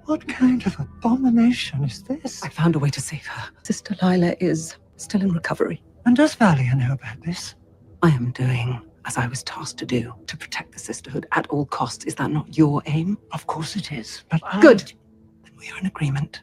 What kind of abomination is this? I found a way to save her. Sister Lila is still in recovery. And does Valia know about this? I am doing as I was tasked to do, to protect the sisterhood at all costs. Is that not your aim? Of course it is, but Good. Then we are in agreement.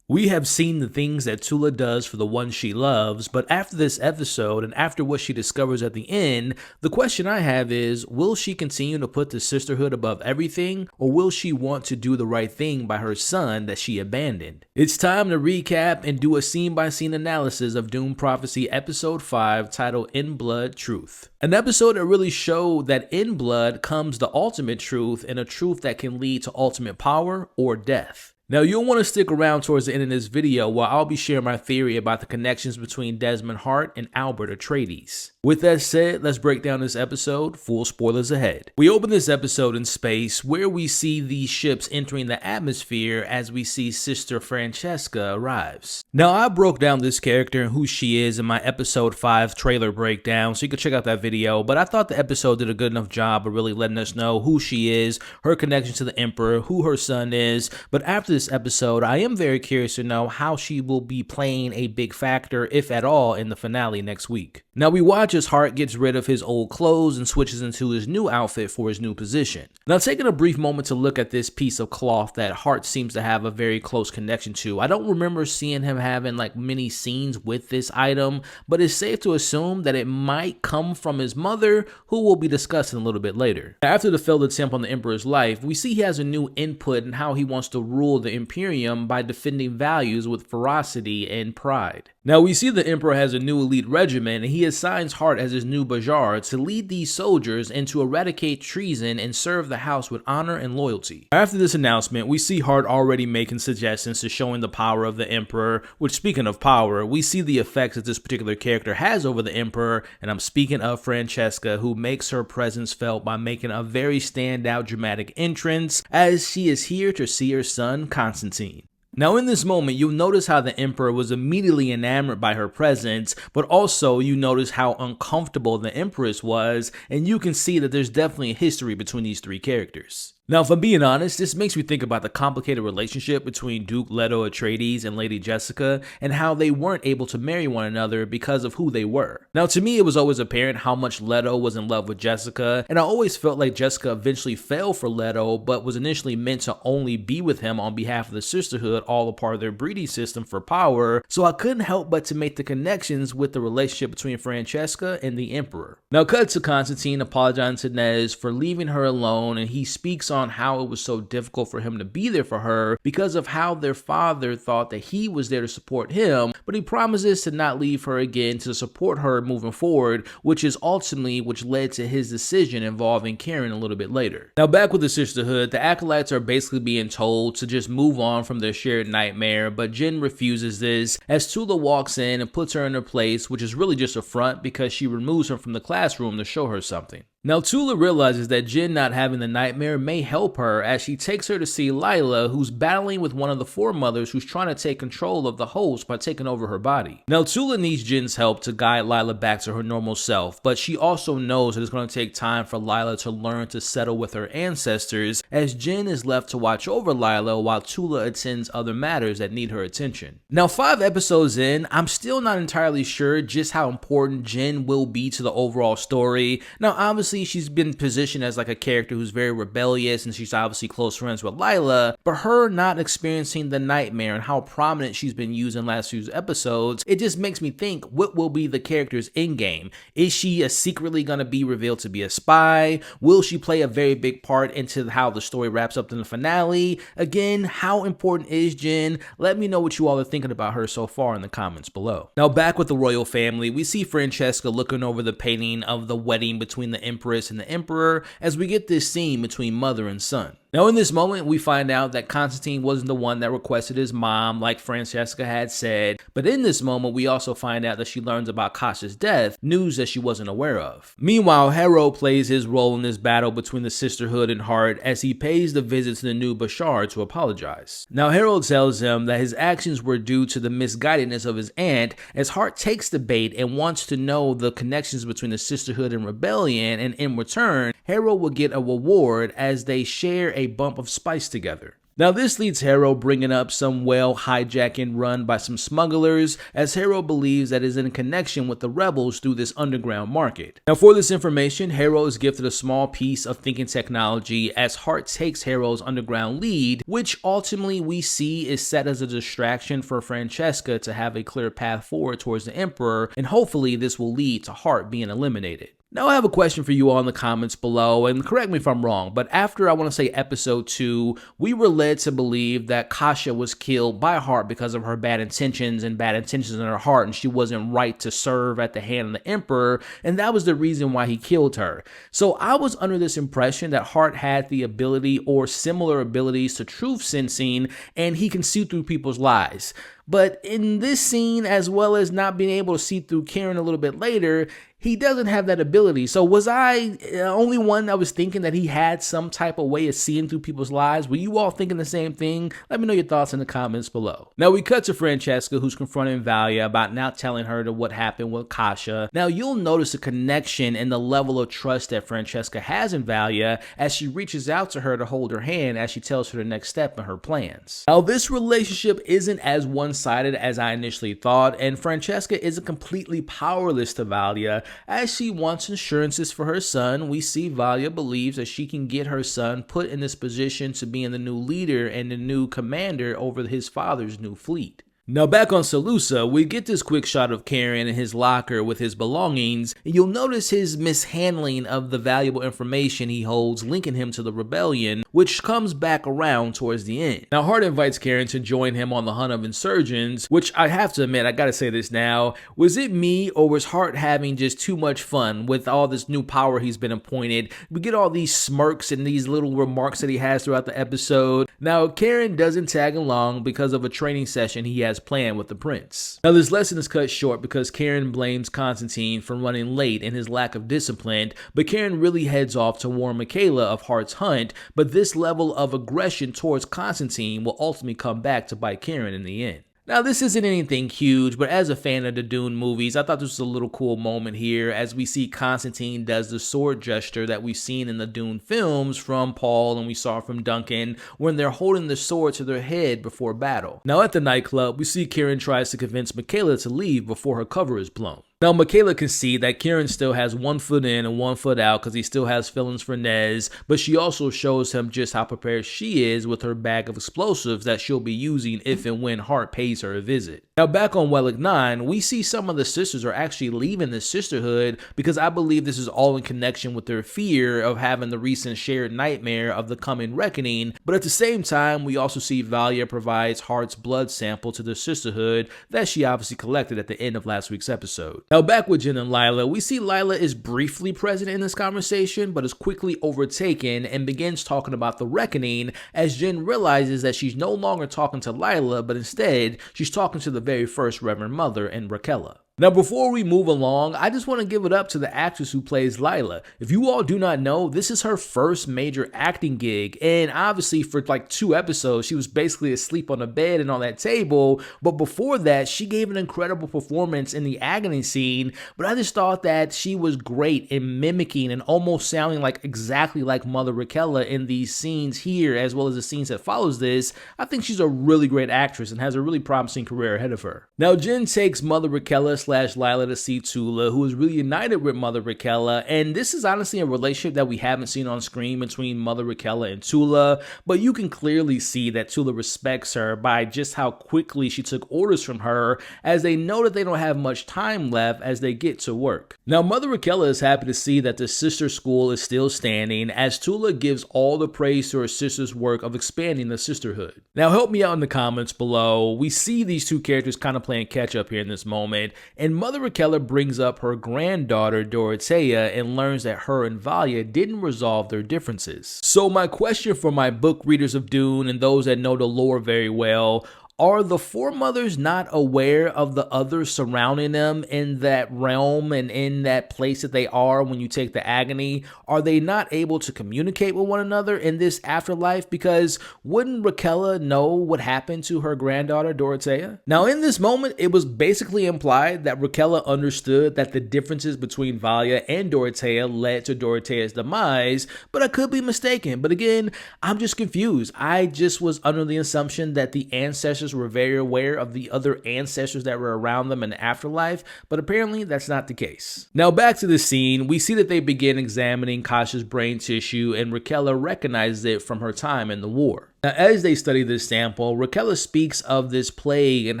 We have seen the things that Tula does for the one she loves, but after this episode and after what she discovers at the end, the question I have is, will she continue to put the sisterhood above everything, or will she want to do the right thing by her son that she abandoned? It's time to recap and do a scene-by-scene analysis of Dune Prophecy Episode 5 titled In Blood Truth. An episode that really showed that in blood comes the ultimate truth, and a truth that can lead to ultimate power or death. Now, you'll want to stick around towards the end of this video where I'll be sharing my theory about the connections between Desmond Hart and Albert Atreides. With that said, let's break down this episode, full spoilers ahead. We open this episode in space where we see these ships entering the atmosphere as we see Sister Francesca arrives. Now, I broke down this character and who she is in my episode 5 trailer breakdown, so you can check out that video, but I thought the episode did a good enough job of really letting us know who she is, her connection to the Emperor, who her son is, but after this episode, I am very curious to know how she will be playing a big factor, if at all, in the finale next week. Now we watch as Hart gets rid of his old clothes and switches into his new outfit for his new position. Now taking a brief moment to look at this piece of cloth that Hart seems to have a very close connection to. I don't remember seeing him having like many scenes with this item, but it's safe to assume that it might come from his mother, who we'll be discussing a little bit later. After the failed attempt on the Emperor's life, we see he has a new input in how he wants to rule the Imperium by defending values with ferocity and pride. Now we see the Emperor has a new elite regiment and he assigns Hart as his new Bashar to lead these soldiers and to eradicate treason and serve the house with honor and loyalty. After this announcement, we see Hart already making suggestions to showing the power of the Emperor, which speaking of power, we see the effects that this particular character has over the Emperor, and I'm speaking of Francesca, who makes her presence felt by making a very standout dramatic entrance as she is here to see her son Constantine. Now in this moment, you'll notice how the Emperor was immediately enamored by her presence, but also you notice how uncomfortable the Empress was, and you can see that there's definitely a history between these three characters. Now, if I'm being honest, this makes me think about the complicated relationship between Duke Leto Atreides and Lady Jessica and how they weren't able to marry one another because of who they were. Now, to me, it was always apparent how much Leto was in love with Jessica, and I always felt like Jessica eventually fell for Leto, but was initially meant to only be with him on behalf of the sisterhood, all a part of their breeding system for power, so I couldn't help but to make the connections with the relationship between Francesca and the Emperor. Now, cut to Constantine apologizing to Nez for leaving her alone, and he speaks on how it was so difficult for him to be there for her because of how their father thought that he was there to support him, but he promises to not leave her again, to support her moving forward, which led to his decision involving Karen a little bit later. Now back with the sisterhood, the acolytes are basically being told to just move on from their shared nightmare, but Jin refuses this as Tula walks in and puts her in her place, which is really just a front because she removes her from the classroom to show her something. Now Tula realizes that Jin not having the nightmare may help her as she takes her to see Lila, who's battling with one of the foremothers who's trying to take control of the host by taking over her body. Now Tula needs Jin's help to guide Lila back to her normal self, but she also knows that it's going to take time for Lila to learn to settle with her ancestors, as Jin is left to watch over Lila while Tula attends other matters that need her attention. Now 5 episodes in, I'm still not entirely sure just how important Jin will be to the overall story. Now obviously she's been positioned as like a character who's very rebellious and she's obviously close friends with Lila, but her not experiencing the nightmare and how prominent she's been used in the last few episodes, it just makes me think, what will be the character's endgame? Is she secretly going to be revealed to be a spy? Will she play a very big part into how the story wraps up in the finale? Again, how important is Jin? Let me know what you all are thinking about her so far in the comments below. Now back with the royal family, we see Francesca looking over the painting of the wedding between the Empress and the Emperor as we get this scene between mother and son. Now in this moment, we find out that Constantine wasn't the one that requested his mom like Francesca had said, but in this moment, we also find out that she learns about Kasha's death, news that she wasn't aware of. Meanwhile, Harold plays his role in this battle between the sisterhood and Hart as he pays the visit to the new Bashar to apologize. Now Harold tells him that his actions were due to the misguidedness of his aunt, as Hart takes the bait and wants to know the connections between the sisterhood and rebellion, and in return, Harold will get a reward as they share a bump of spice together. Now this leads Harrow bringing up some whale hijacking run by some smugglers, as Harrow believes that is in connection with the rebels through this underground market. Now for this information, Harrow is gifted a small piece of thinking technology as Hart takes Harrow's underground lead, which ultimately we see is set as a distraction for Francesca to have a clear path forward towards the Emperor, and hopefully this will lead to Hart being eliminated. Now I have a question for you all in the comments below, and correct me if I'm wrong, but after I want to say episode 2, we were led to believe that Kasha was killed by Hart because of her bad intentions in her heart, and she wasn't right to serve at the hand of the Emperor, and that was the reason why he killed her. So I was under this impression that Hart had the ability or similar abilities to truth sensing, and he can see through people's lies. But in this scene, as well as not being able to see through Karen a little bit later, he doesn't have that ability. So was I the only one that was thinking that he had some type of way of seeing through people's lives? Were you all thinking the same thing? Let me know your thoughts in the comments below. Now we cut to Francesca, who's confronting Valia about not telling her what happened with Kasha. Now you'll notice a connection in the level of trust that Francesca has in Valia as she reaches out to her to hold her hand as she tells her the next step in her plans. Now this relationship isn't as one-sided as I initially thought, and Francesca isn't completely powerless to Valia. As she wants insurances for her son, we see Valia believes that she can get her son put in this position to being the new leader and the new commander over his father's new fleet. Now back on Salusa, we get this quick shot of Karen in his locker with his belongings, and you'll notice his mishandling of the valuable information he holds linking him to the rebellion, which comes back around towards the end. Now Hart invites Karen to join him on the hunt of insurgents, which I have to admit, I gotta say this now, was it me or was Hart having just too much fun with all this new power he's been appointed? We get all these smirks and these little remarks that he has throughout the episode. Now Karen doesn't tag along because of a training session he has planned with the prince. Now this lesson is cut short because Karen blames Constantine for running late and his lack of discipline, but Karen really heads off to warn Michaela of Hart's hunt, but this level of aggression towards Constantine will ultimately come back to bite Karen in the end. Now this isn't anything huge, but as a fan of the Dune movies, I thought this was a little cool moment here as we see Constantine does the sword gesture that we've seen in the Dune films from Paul and we saw from Duncan when they're holding the sword to their head before battle. Now at the nightclub, we see Karen tries to convince Michaela to leave before her cover is blown. Now Michaela can see that Karen still has 1 foot in and 1 foot out because he still has feelings for Nez, but she also shows him just how prepared she is with her bag of explosives that she'll be using if and when Hart pays her a visit. Now back on Wellick 9, we see some of the sisters are actually leaving the sisterhood because I believe this is all in connection with their fear of having the recent shared nightmare of the coming reckoning, but at the same time we also see Valia provides Hart's blood sample to the sisterhood that she obviously collected at the end of last week's episode. Now back with Jen and Lila, we see Lila is briefly present in this conversation but is quickly overtaken and begins talking about the reckoning as Jen realizes that she's no longer talking to Lila but instead she's talking to the very first Reverend Mother and Raquella. Now before we move along, I just want to give it up to the actress who plays Lila. If you all do not know, this is her first major acting gig, and obviously for like 2 episodes she was basically asleep on the bed and on that table, but before that she gave an incredible performance in the agony scene, but I just thought that she was great in mimicking and almost sounding like exactly like Mother Raquella in these scenes here as well as the scenes that follows this. I think she's a really great actress and has a really promising career ahead of her. Now Jen takes Mother Raquella / Lila to see Tula, who is reunited with Mother Raquella, and this is honestly a relationship that we haven't seen on screen between Mother Raquella and Tula, but you can clearly see that Tula respects her by just how quickly she took orders from her as they know that they don't have much time left as they get to work. Now Mother Raquella is happy to see that the sister school is still standing as Tula gives all the praise to her sister's work of expanding the sisterhood. Now help me out in the comments below. We see these two characters kind of playing catch up here in this moment, and Mother Raquella brings up her granddaughter Dorothea and learns that her and Valia didn't resolve their differences. So my question for my book readers of Dune and those that know the lore very well, Are the foremothers not aware of the others surrounding them in that realm and in that place that they are when you take the agony? Are they not able to communicate with one another in this afterlife? Because wouldn't Raquella know what happened to her granddaughter Dorothea? Now, in this moment, it was basically implied that Raquella understood that the differences between Valia and Dorothea led to Dorothea's demise, but I could be mistaken. But again, I'm just confused. I just was under the assumption that the ancestors were very aware of the other ancestors that were around them in the afterlife, but apparently that's not the case. Now back to the scene, we see that they begin examining Kasha's brain tissue, and Raquella recognizes it from her time in the war. Now, as they study this sample, Raquella speaks of this plague and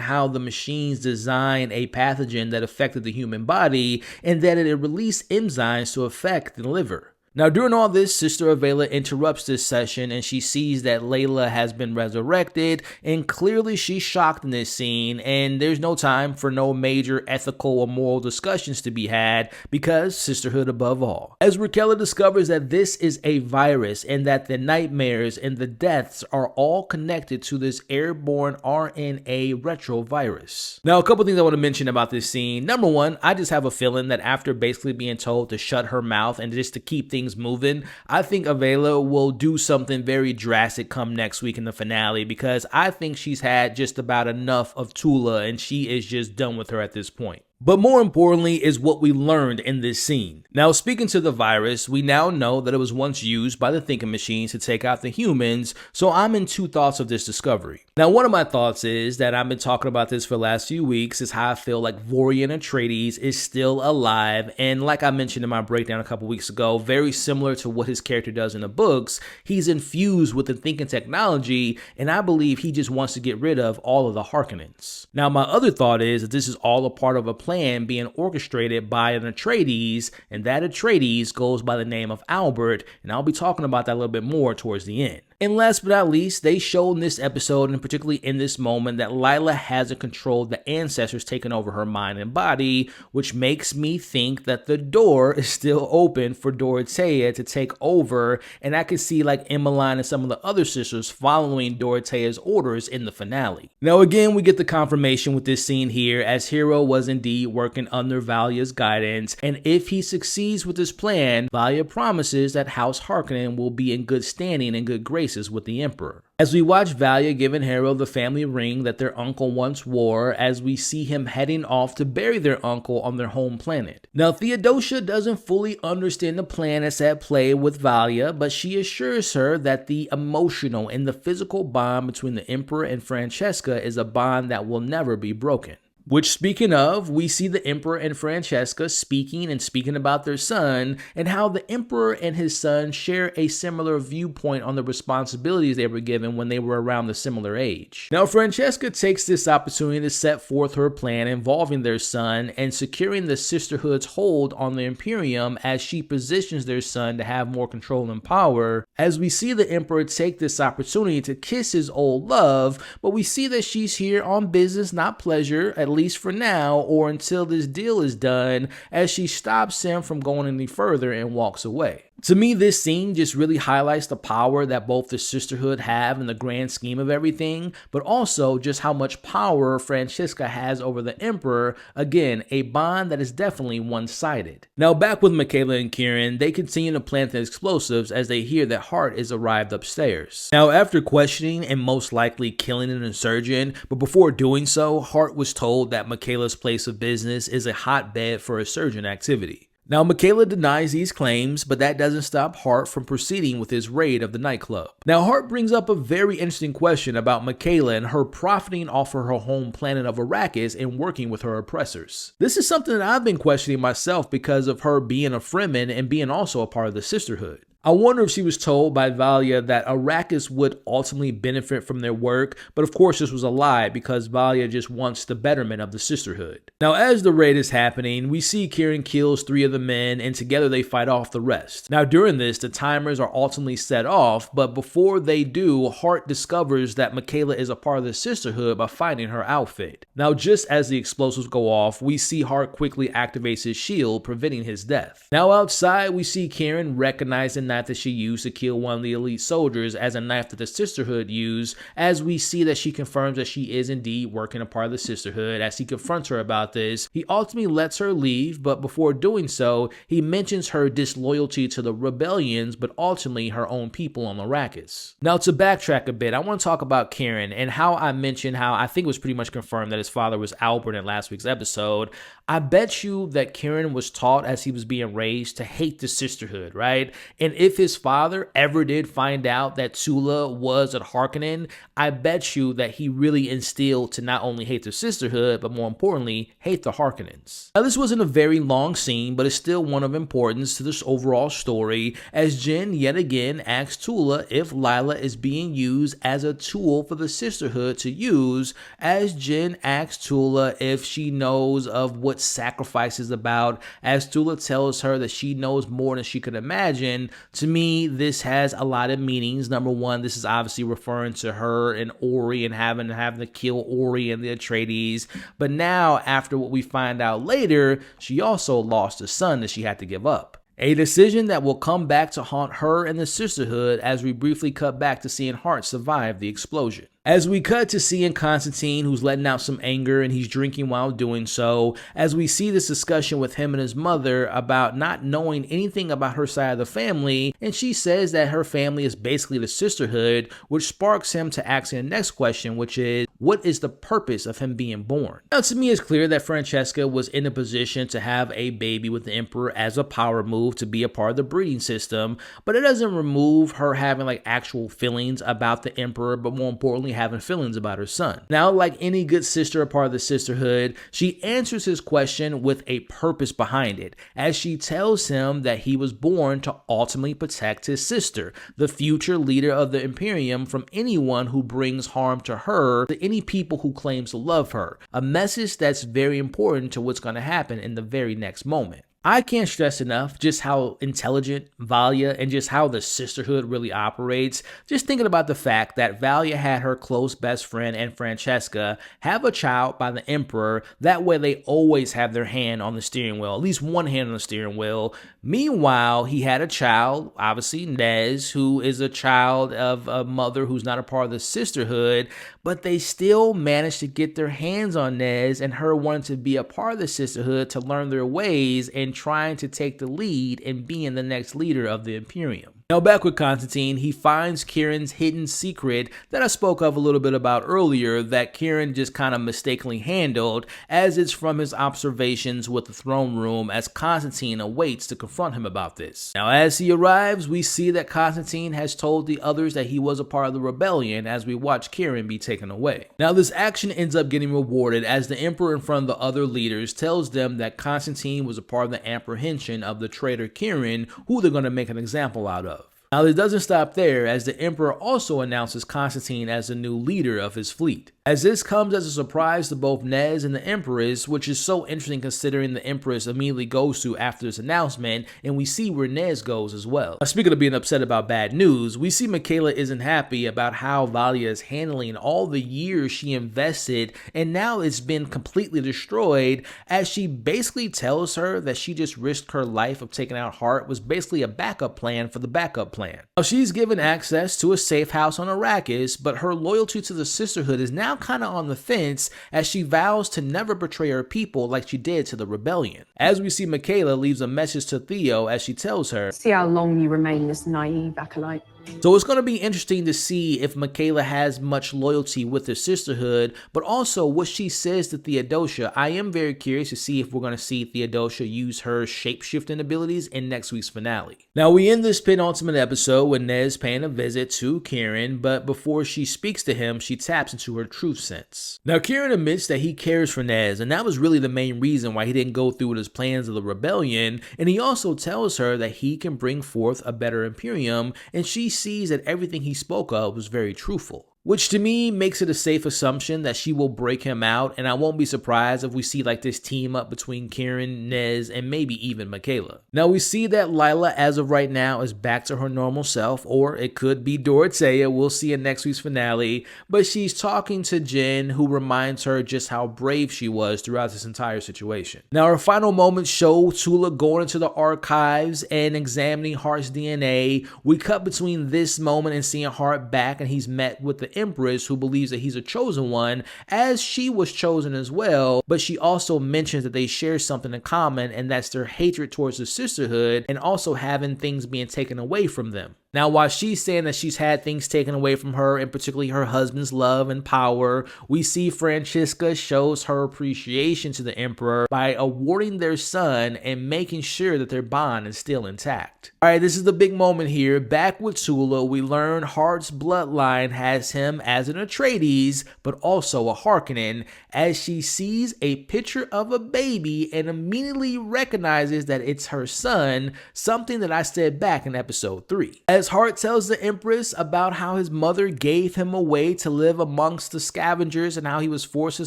how the machines designed a pathogen that affected the human body and that it released enzymes to affect the liver. Now, during all this, Sister Avela interrupts this session and she sees that Layla has been resurrected, and clearly she's shocked in this scene, and there's no time for no major ethical or moral discussions to be had because sisterhood above all. As Raquella discovers that this is a virus and that the nightmares and the deaths are all connected to this airborne RNA retrovirus. Now, a couple things I want to mention about this scene. Number one, I just have a feeling that after basically being told to shut her mouth and just to keep things moving, I think Avela will do something very drastic come next week in the finale, because I think she's had just about enough of Tula and she is just done with her at this point. But more importantly is what we learned in this scene. Now, speaking to the virus, we now know that it was once used by the thinking machines to take out the humans, so I'm in two thoughts of this discovery. Now, one of my thoughts is that I've been talking about this for the last few weeks, is how I feel like Vorian Atreides is still alive, and like I mentioned in my breakdown a couple weeks ago, very similar to what his character does in the books, he's infused with the thinking technology, and I believe he just wants to get rid of all of the Harkonnens. Now, my other thought is that this is all a part of a plan being orchestrated by an Atreides, and that Atreides goes by the name of Albert, and I'll be talking about that a little bit more towards the end. And last but not least, they showed in this episode, and particularly in this moment, that Lila hasn't controlled the ancestors taking over her mind and body, which makes me think that the door is still open for Dorothea to take over, and I can see like Emmeline and some of the other sisters following Dorothea's orders in the finale. Now again, we get the confirmation with this scene here, as Hero was indeed working under Valia's guidance, and if he succeeds with his plan, Valia promises that House Harkonnen will be in good standing and good graces with the Emperor. As we watch Valia giving Harrow the family ring that their uncle once wore, as we see him heading off to bury their uncle on their home planet. Now, Theodosia doesn't fully understand the plan that's at play with Valia, but she assures her that the emotional and the physical bond between the Emperor and Francesca is a bond that will never be broken. Which, speaking of, we see the Emperor and Francesca speaking about their son, and how the Emperor and his son share a similar viewpoint on the responsibilities they were given when they were around the similar age. Now, Francesca takes this opportunity to set forth her plan involving their son and securing the sisterhood's hold on the Imperium, as she positions their son to have more control and power, as we see the Emperor take this opportunity to kiss his old love, but we see that she's here on business, not pleasure, at least for now, or until this deal is done, as she stops him from going any further and walks away. To me, this scene just really highlights the power that both the sisterhood have in the grand scheme of everything, but also just how much power Francesca has over the Emperor. Again, a bond that is definitely one-sided. Now, back with Michaela and Kieran, they continue to plant the explosives as they hear that Hart is arrived upstairs. Now, after questioning and most likely killing an insurgent, but before doing so, Hart was told that Michaela's place of business is a hotbed for insurgent activity. Now, Michaela denies these claims, but that doesn't stop Hart from proceeding with his raid of the nightclub. Now, Hart brings up a very interesting question about Michaela and her profiting off of her home planet of Arrakis and working with her oppressors. This is something that I've been questioning myself because of her being a Fremen and being also a part of the sisterhood. I wonder if she was told by Valia that Arrakis would ultimately benefit from their work, but of course this was a lie because Valia just wants the betterment of the sisterhood. Now, as the raid is happening, we see Kieran kills 3 of the men, and together they fight off the rest. Now, during this, the timers are ultimately set off, but before they do, Hart discovers that Michaela is a part of the sisterhood by finding her outfit. Now, just as the explosives go off, we see Hart quickly activates his shield, preventing his death. Now, outside, we see Kieran recognizing knife that she used to kill one of the elite soldiers as a knife that the Sisterhood used, as we see that she confirms that she is indeed working a part of the Sisterhood. As he confronts her about this, he ultimately lets her leave, but before doing so, he mentions her disloyalty to the rebellions, but ultimately her own people on Arrakis. Now, to backtrack a bit, I want to talk about Kieran and how I mentioned how I think it was pretty much confirmed that his father was Albert in last week's episode. I bet you that Kieran was taught as he was being raised to hate the Sisterhood, right? And if his father ever did find out that Tula was at Harkonnen, I bet you that he really instilled to not only hate the Sisterhood, but more importantly, hate the Harkonnens. Now, this wasn't a very long scene, but it's still one of importance to this overall story, as Jin yet again asks Tula if Lila is being used as a tool for the Sisterhood to use, as Jin asks Tula if she knows of what sacrifice is about, as Tula tells her that she knows more than she could imagine. To me, this has a lot of meanings. Number one, this is obviously referring to her and Ori and having to kill Ori and the Atreides. But now, after what we find out later, she also lost a son that she had to give up. A decision that will come back to haunt her and the Sisterhood, as we briefly cut back to seeing Hart survive the explosion. As we cut to seeing Constantine, who's letting out some anger and he's drinking while doing so, as we see this discussion with him and his mother about not knowing anything about her side of the family, and she says that her family is basically the Sisterhood, which sparks him to asking the next question, which is, what is the purpose of him being born? Now, to me, it's clear that Francesca was in a position to have a baby with the Emperor as a power move to be a part of the breeding system, but it doesn't remove her having actual feelings about the Emperor, but more importantly, having feelings about her son. Now, like any good sister, a part of the Sisterhood, she answers his question with a purpose behind it, as she tells him that he was born to ultimately protect his sister, the future leader of the Imperium, from anyone who brings harm to her, to any people who claims to love her. A message that's very important to what's going to happen in the very next moment. I can't stress enough just how intelligent Valia and just how the Sisterhood really operates. Just thinking about the fact that Valia had her close best friend and Francesca have a child by the Emperor. That way they always have their hand on the steering wheel, at least one hand on the steering wheel. Meanwhile, he had a child, obviously Nez, who is a child of a mother who's not a part of the Sisterhood, but they still managed to get their hands on Nez and her wanting to be a part of the Sisterhood to learn their ways and trying to take the lead and being the next leader of the Imperium. Now, back with Constantine, he finds Kieran's hidden secret that I spoke of a little bit about earlier, that Kieran just kind of mistakenly handled, as it's from his observations with the throne room, as Constantine awaits to confront him about this. Now, as he arrives, we see that Constantine has told the others that he was a part of the rebellion, as we watch Kieran be taken away. Now, this action ends up getting rewarded, as the Emperor in front of the other leaders tells them that Constantine was a part of the apprehension of the traitor Kieran, who they're going to make an example out of. Now, it doesn't stop there, as the Emperor also announces Constantine as the new leader of his fleet. As this comes as a surprise to both Nez and the Empress, which is so interesting considering the Empress immediately goes to after this announcement, and we see where Nez goes as well. Now, speaking of being upset about bad news, we see Michaela isn't happy about how Valia is handling all the years she invested, and now it's been completely destroyed, as she basically tells her that she just risked her life of taking out Hart was basically a backup plan for the backup plan. Now, she's given access to a safe house on Arrakis, but her loyalty to the Sisterhood is now kind of on the fence, as she vows to never betray her people like she did to the rebellion. As we see, Michaela leaves a message to Theo as she tells her, "See how long you remain this naive acolyte." So it's going to be interesting to see if Michaela has much loyalty with the Sisterhood, but also what she says to Theodosia. I am very curious to see if we're going to see Theodosia use her shape-shifting abilities in next week's finale. Now, we end this penultimate episode with Nez paying a visit to Kieran, but before she speaks to him, she taps into her truth sense. Now, Kieran admits that he cares for Nez, and that was really the main reason why he didn't go through with his plans of the rebellion, and he also tells her that he can bring forth a better Imperium, and she sees that everything he spoke of was very truthful. which to me makes it a safe assumption that she will break him out, and I won't be surprised if we see like this team up between Kieran, Nez, and maybe even Michaela. Now we see that Lila, as of right now, is back to her normal self, or it could be Dorothea, we'll see in next week's finale, but she's talking to Jen, who reminds her just how brave she was throughout this entire situation. Now our final moments show Tula going into the archives and examining Hart's DNA. We cut between this moment and seeing Hart back, and he's met with the Empress, who believes that he's a chosen one, as she was chosen as well, but she also mentions that they share something in common, and that's their hatred towards the sisterhood and also having things being taken away from them. Now, while she's saying that she's had things taken away from her, and particularly her husband's love and power, we see Francesca shows her appreciation to the Emperor by awarding their son and making sure that their bond is still intact. Alright, this is the big moment here. Back with Tula, we learn Hart's bloodline has him as an Atreides, but also a Harkonnen, as she sees a picture of a baby and immediately recognizes that it's her son, something that I said back in episode 3. As Hart tells the Empress about how his mother gave him away to live amongst the scavengers and how he was forced to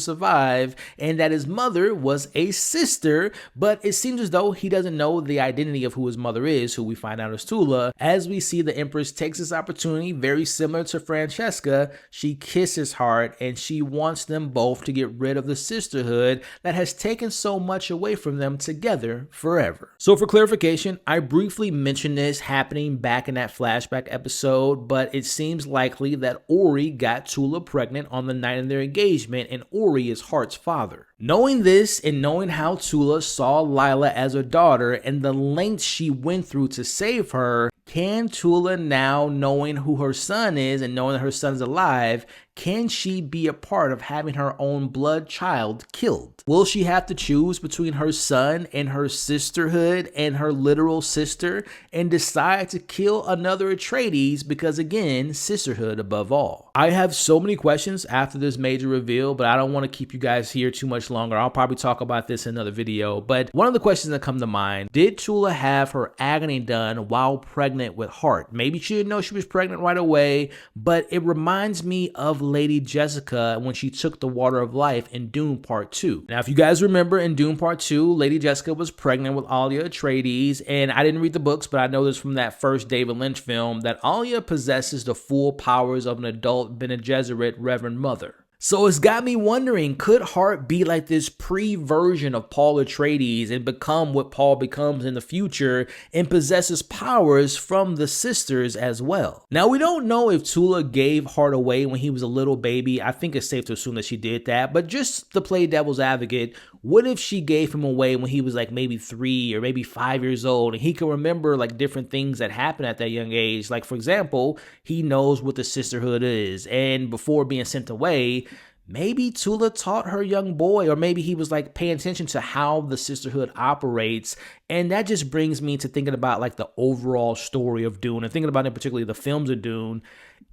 survive, and that his mother was a sister, but it seems as though he doesn't know the identity of who his mother is, who we find out is Tula. As we see, the Empress takes this opportunity, very similar to Francesca. She kisses Hart and she wants them both to get rid of the sisterhood that has taken so much away from them together forever. So for clarification, I briefly mentioned this happening back in that flashback episode, but it seems likely that Ori got Tula pregnant on the night of their engagement, and Ori is Hart's father. Knowing this and knowing how Tula saw Lila as a daughter and the lengths she went through to save her, can Tula, now knowing who her son is and knowing that her son's alive, can she be a part of having her own blood child killed? Will she have to choose between her son and her sisterhood and her literal sister and decide to kill another Atreides because, again, sisterhood above all? I have so many questions after this major reveal, but I don't want to keep you guys here too much longer. I'll probably talk about this in another video, but one of the questions that come to mind, did Tula have her agony done while pregnant with Hart? Maybe she didn't know she was pregnant right away, but it reminds me of Lady Jessica when she took the water of life in Dune Part 2. Now, if you guys remember, in Dune Part 2, Lady Jessica was pregnant with Alia Atreides, and I didn't read the books, but I know this from that first David Lynch film that Alia possesses the full powers of an adult Bene Gesserit Reverend Mother. So it's got me wondering, could Hart be like this pre-version of Paul Atreides and become what Paul becomes in the future and possesses powers from the sisters as well? Now, we don't know if Tula gave Hart away when he was a little baby. I think it's safe to assume that she did that, but just to play devil's advocate, what if she gave him away when he was like maybe 3 or maybe 5 years old and he can remember like different things that happened at that young age? Like, for example, he knows what the sisterhood is, and before being sent away, maybe Tula taught her young boy, or maybe he was like paying attention to how the sisterhood operates. And that just brings me to thinking about like the overall story of Dune and thinking about in particularly the films of Dune.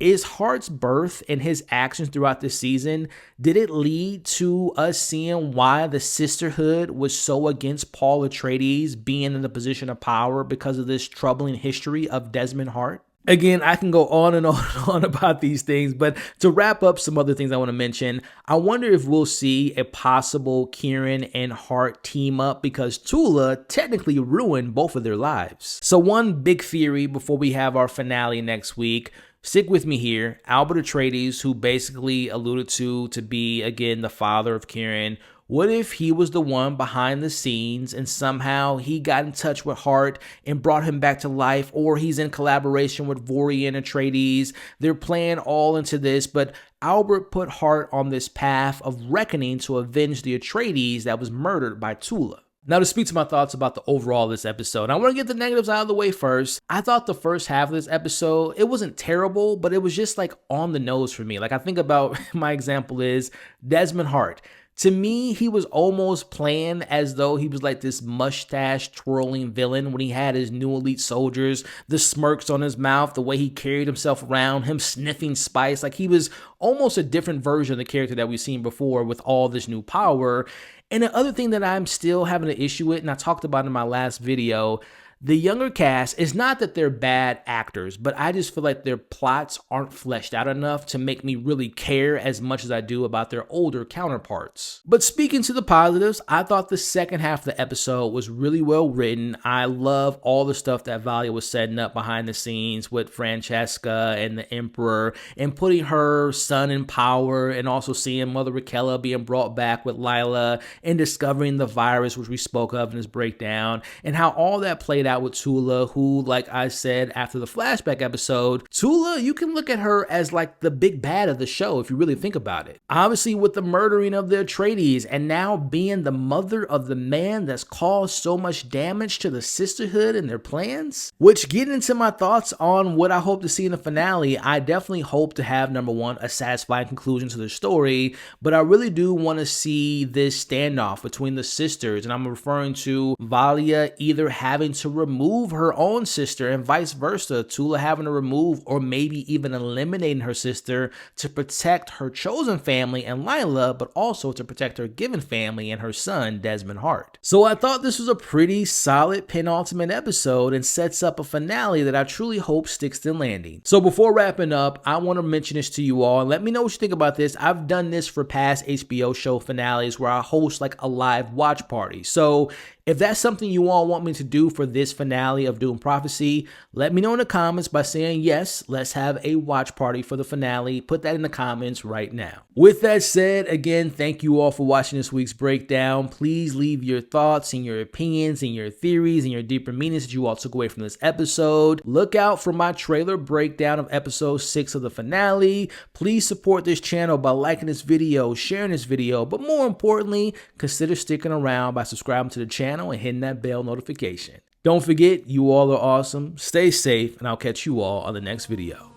Is Hart's birth and his actions throughout this season, did it lead to us seeing why the sisterhood was so against Paul Atreides being in the position of power because of this troubling history of Desmond Hart? Again, I can go on and on and on about these things, but to wrap up some other things I want to mention, I wonder if we'll see a possible Kieran and Hart team up because Tula technically ruined both of their lives. So one big theory before we have our finale next week, stick with me here, Albert Atreides, who basically alluded to be, again, the father of Kieran. What if he was the one behind the scenes and somehow he got in touch with Hart and brought him back to life, or he's in collaboration with Vori and Atreides? They're playing all into this, but Albert put Hart on this path of reckoning to avenge the Atreides that was murdered by Tula. Now, to speak to my thoughts about the overall of this episode, I want to get the negatives out of the way first. I thought the first half of this episode, it wasn't terrible, but it was just like on the nose for me. Like, I think about, my example is Desmond Hart. To me, he was almost playing as though he was like this mustache twirling villain when he had his new elite soldiers, the smirks on his mouth, the way he carried himself around, him sniffing spice. Like, he was almost a different version of the character that we've seen before with all this new power. And the other thing that I'm still having an issue with, and I talked about in my last video, The younger cast, is not that they're bad actors, but I just feel like their plots aren't fleshed out enough to make me really care as much as I do about their older counterparts. But speaking to the positives, I thought the second half of the episode was really well written. I love all the stuff that Valia was setting up behind the scenes with Francesca and the Emperor, and putting her son in power, and also seeing Mother Raquella being brought back with Lila, and discovering the virus, which we spoke of in this breakdown, and how all that played out with Tula, who, like I said after the flashback episode, Tula, you can look at her as like the big bad of the show if you really think about it. Obviously with the murdering of the Atreides, and now being the mother of the man that's caused so much damage to the sisterhood and their plans. Which, getting into my thoughts on what I hope to see in the finale, I definitely hope to have, number one, a satisfying conclusion to the story, but I really do want to see this standoff between the sisters, and I'm referring to Valia either having to remove her own sister and vice versa, Tula having to remove or maybe even eliminating her sister to protect her chosen family and Lila, but also to protect her given family and her son, Desmond Hart. So I thought this was a pretty solid penultimate episode and sets up a finale that I truly hope sticks the landing. So before wrapping up, I want to mention this to you all and let me know what you think about this. I've done this for past HBO show finales where I host like a live watch party. So if that's something you all want me to do for this finale of Dune Prophecy, let me know in the comments by saying yes, let's have a watch party for the finale. Put that in the comments right now. With that said, again, thank you all for watching this week's breakdown. Please leave your thoughts and your opinions and your theories and your deeper meanings that you all took away from this episode. Look out for my trailer breakdown of episode 6 of the finale. Please support this channel by liking this video, sharing this video, but more importantly, consider sticking around by subscribing to the channel and hitting that bell notification. Don't forget, you all are awesome. Stay safe, and I'll catch you all on the next video.